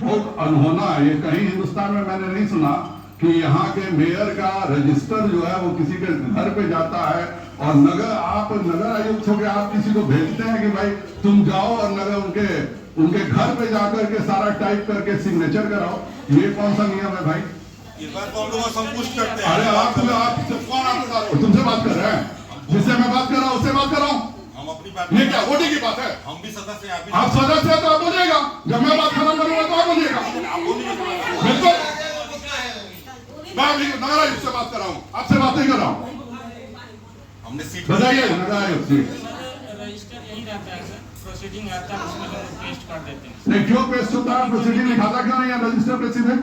बहुत अनहोना है। ये कहीं हिंदुस्तान में मैंने नहीं सुना कि यहाँ के मेयर का रजिस्टर जो है वो किसी के घर पे जाता है और नगर आयुक्त हो के आप किसी को भेजते हैं कि भाई तुम जाओ और उनके घर पे जाकर के सारा टाइप करके सिग्नेचर कराओ। ये कौन सा नियम है भाई? संतुष्ट करते हैं। अरे आप तुमसे बात कर रहे हैं, जिससे मैं बात कर रहा हूँ उससे बात कर रहा हूँ। हम अपनी बात, ये क्या वोटिंग की बात है? हम भी सदस्य हैं। आप सदस्य हैं तो आप बोलिएगा, जब मैं बात खत्म करूंगा तो आप बोलिएगा। बिल्कुल, मैं अभी नगर आयुक्त से बात कर रहा हूँ, आपसे बात नहीं कर रहा हूँ। हमने सीट बताइए नगर आयुक्त से। रजिस्टर यही रहता है सर, प्रोसीडिंग आता है उसमें हम पेस्ट कर देते हैं। नहीं, क्यों पेस्ट होता है? प्रोसीडिंग लिखाता क्यों नहीं है रजिस्टर पे सीधे?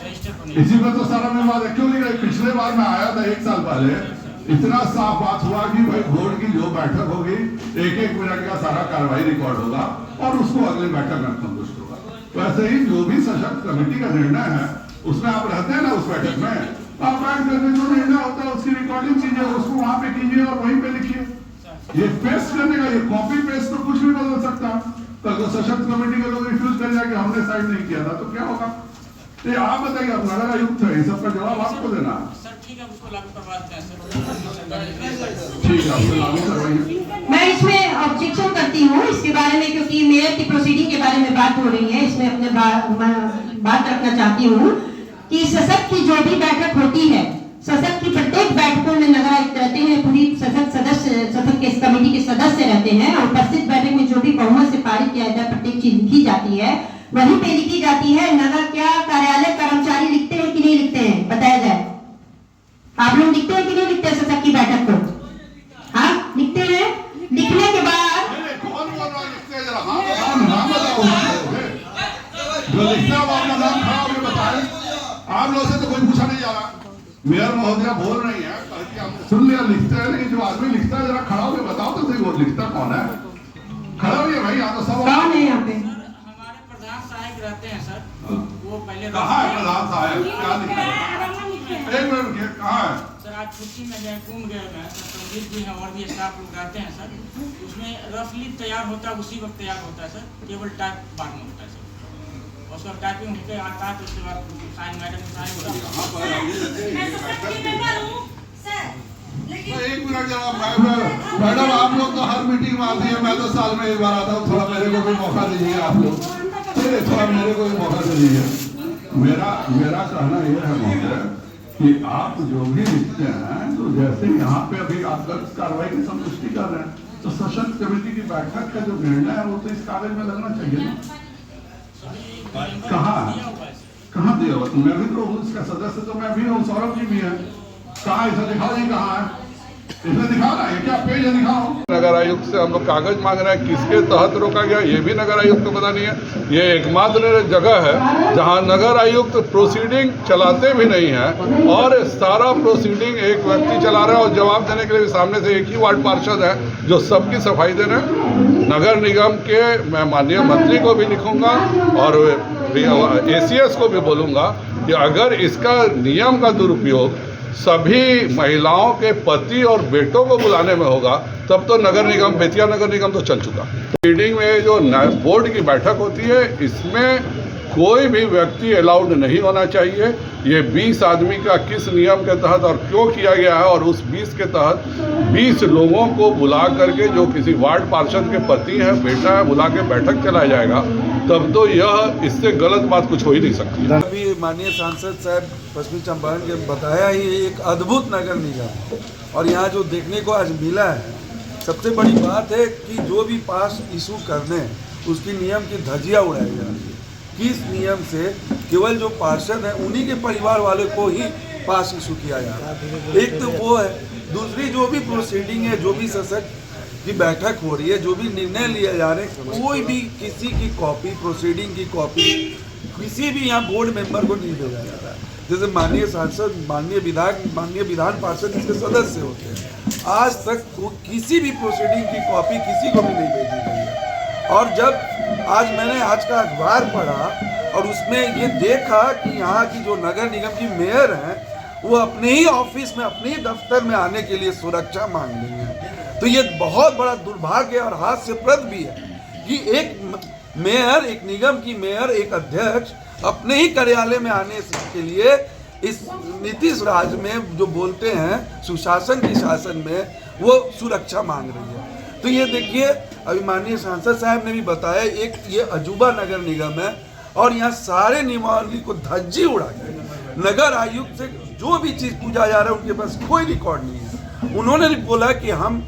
रजिस्टर पर नहीं। इसी पर तो सारा विवाद है। क्यों नहीं गए? पिछले बार मैं आया था 1 साल पहले, इतना साफ बात हुआ कि भाई बोर्ड की जो बैठक होगी 1-1 मिनट का सारा कार्रवाई रिकॉर्ड होगा और उसको अगली बैठक में संतुष्ट होगा। वैसे ही जो भी सशक्त कमेटी का निर्णय है उसमें आप रहते हैं ना, उस बैठक में आप बैठ करके जो निर्णय होता है उसकी रिकॉर्डिंग कीजिए, उसको वहां पे कीजिए और वहीं पे लिखिए। ये पेस्ट करने का, ये कॉपी पेस्ट तो कुछ भी बदल सकता है। कल को सशक्त कमेटी के लोग रिफ्यूज कर जाए कि हमने साइन नहीं किया था तो क्या होगा? ये आप बताइए, आप नगर आयुक्त है, इस सबका जवाब आपको देना है। सर ठीक है, उसको लागू करवाते हैं सर। ठीक है, आपसे लागू करवाइए। मैं इसमें ऑब्जेक्शन करती हूँ इसके बारे में, क्योंकि मेयर की प्रोसीडिंग के बारे में बात हो रही है। इसमें अपने बात रखना चाहती हूँ कि सशक्त की जो भी बैठक होती है, सशक्त की प्रत्येक बैठकों में नगर आयुक्त रहते हैं, पूरी सशक्त के कमेटी के सदस्य रहते हैं और उपस्थित बैठक में जो भी बहुमत से पारित किया जाता है प्रत्येक चीज लिखी जाती है, वहीं पे लिखी जाती है। नगर क्या कार्यालय कर्मचारी लिखते हैं कि नहीं लिखते हैं, बताया जाए। आप लोग लिखते हैं कि नहीं लिखते हैं सशक्त की बैठक को? हाँ लिखते हैं। लिखने के बाद कौन बोल रहा है लिखते हैं? जरा नाम बताओ। जो लिखता है वो अपना नाम खड़ा होकर बताए। आप लोग से तो कोई पूछा नहीं जा रहा। मेयर महोदया बोल रही है, सुन लिया लिखते हैं, लेकिन जो आदमी लिखता है जरा खड़ा होकर बताओ तो सही, वो लिखता कौन है? खड़ा होइए भाई, यहाँ तो सब कौन है यहाँ पे? हमारे प्रधान सहायक रहते हैं सर, वो पहले कहाँ है प्रधान साहब? क्या लिखा है? एक मिनट रुकिए, कहाँ है? सर आज छुट्टी में गए, घूम गए हैं, संगीत भी हैं और भी स्टाफ लोग रहते हैं सर। उसमें रफली तैयार होता है, उसी वक्त तैयार होता है सर, केवल टाइप बाद में होता है सर। उसका टाइपिंग होकर आता है तो उसके बाद साइन मैडम साइन होता है। एक मिनट जरा, मैडम आप लोग तो हर मीटिंग में आती है, मैं तो साल में एक बार आता हूँ। थोड़ा मेरे को भी मौका दीजिए आप लोग, थोड़ा मेरे को भी मौका दीजिए। मेरा कहना यह है महोदय कि आप जो भी लिखते हैं, तो जैसे यहाँ पे अभी आप कार्रवाई की संतुष्टि कर रहे हैं, तो सशक्त कमेटी की बैठक का जो निर्णय है वो तो इस कागज में लगना चाहिए ना। कहाँ दिया हुआ? मैं भी तो हूँ इसका सदस्य, तो मैं भी हूँ, सौरभ जी भी है। कहाँ इसे दिखाओ जी, कहाँ है? इसे दिखाओ ना, ये क्या पेज है, दिखाओ। नगर आयुक्त से हम लोग कागज मांग रहे हैं, किसके तहत रोका गया ये भी नगर आयुक्त को पता नहीं है। ये एकमात्र जगह है जहाँ नगर आयुक्त प्रोसीडिंग चलाते भी नहीं है और सारा प्रोसीडिंग एक व्यक्ति चला रहा है और जवाब देने के लिए सामने से एक ही वार्ड पार्षद है जो सबकी सफाई दे रहे हैं। नगर निगम के मैं माननीय मंत्री को भी लिखूंगा और ACS को भी बोलूंगा कि अगर इसका नियम का दुरुपयोग सभी महिलाओं के पति और बेटों को बुलाने में होगा तब तो नगर निगम, बेतिया नगर निगम तो चल चुका। मीटिंग में जो बोर्ड की बैठक होती है इसमें कोई भी व्यक्ति अलाउड नहीं होना चाहिए। ये 20 आदमी का किस नियम के तहत और क्यों किया गया है और उस 20 के तहत 20 लोगों को बुला करके जो किसी वार्ड पार्षद के पति है, बेटा है, बुला के बैठक चलाया जाएगा, तब तो यह इससे गलत बात कुछ हो ही नहीं सकती। अभी माननीय सांसद साहब पश्चिमी चंपारण के बताया ही एक अद्भुत नगर निगम और यहाँ जो देखने को आज मिला है, सबसे बड़ी बात है कि जो भी पास इशू करने उसकी नियम की धज्जियाँ उड़ाई जा रही है। किस नियम से केवल जो पार्षद हैं उन्हीं के परिवार वाले को ही पास इशू किया जा रहा है। एक तो वो है, दूसरी जो भी प्रोसीडिंग है, जो भी सशक्त की बैठक हो रही है, जो भी निर्णय लिए जा रहे हैं, कोई भी किसी की कॉपी, प्रोसीडिंग की कॉपी किसी भी यहाँ बोर्ड मेंबर को नहीं भेजा जा रहा है। जैसे माननीय सांसद, माननीय विधान पार्षद इसके सदस्य होते हैं, आज तक किसी भी प्रोसीडिंग की कॉपी किसी को भी नहीं भेजी गई है। और जब आज का अखबार पढ़ा और उसमें ये देखा कि यहाँ की जो नगर निगम की मेयर हैं वो अपने ही ऑफिस में, अपने ही दफ्तर में आने के लिए सुरक्षा मांग रही हैं, तो ये बहुत बड़ा दुर्भाग्य और हास्यप्रद भी है कि मेयर, एक निगम की मेयर, एक अध्यक्ष अपने ही कार्यालय में आने के लिए इस नीतीश राज में जो बोलते हैं सुशासन की शासन में, वो सुरक्षा मांग रही है। तो ये देखिए, अभी माननीय सांसद साहब ने भी बताया, एक ये अजूबा नगर निगम है और यहाँ सारे नियमावली को धज्जी उड़ा के नगर आयुक्त से जो भी चीज़ पूछा जा रहा है उनके पास कोई रिकॉर्ड नहीं है। उन्होंने बोला कि हम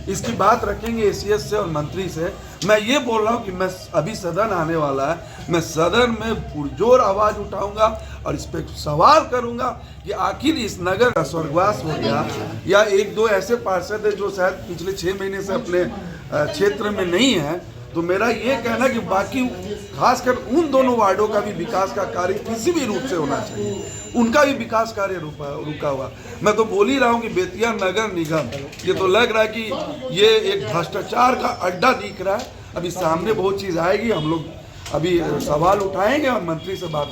इसकी बात रखेंगे एसीएस से और मंत्री से। मैं ये बोल रहा हूँ कि मैं अभी सदन आने वाला है, मैं सदन में पुरजोर आवाज़ उठाऊंगा और इस पर सवाल करूंगा कि आखिर इस नगर का स्वर्गवास हो गया, या एक दो ऐसे पार्षद है जो शायद पिछले 6 महीने से अपने क्षेत्र में नहीं है। तो मेरा ये कहना कि बाकी खासकर उन दोनों वार्डों का भी विकास का कार्य किसी भी रूप से होना चाहिए, उनका भी विकास कार्य रुका हुआ। मैं तो बोल ही रहा हूँ कि बेतिया नगर निगम, ये तो लग रहा है कि ये एक भ्रष्टाचार का अड्डा दिख रहा है। अभी सामने बहुत चीज़ आएगी, हम लोग अभी सवाल उठाएंगे और मंत्री से बात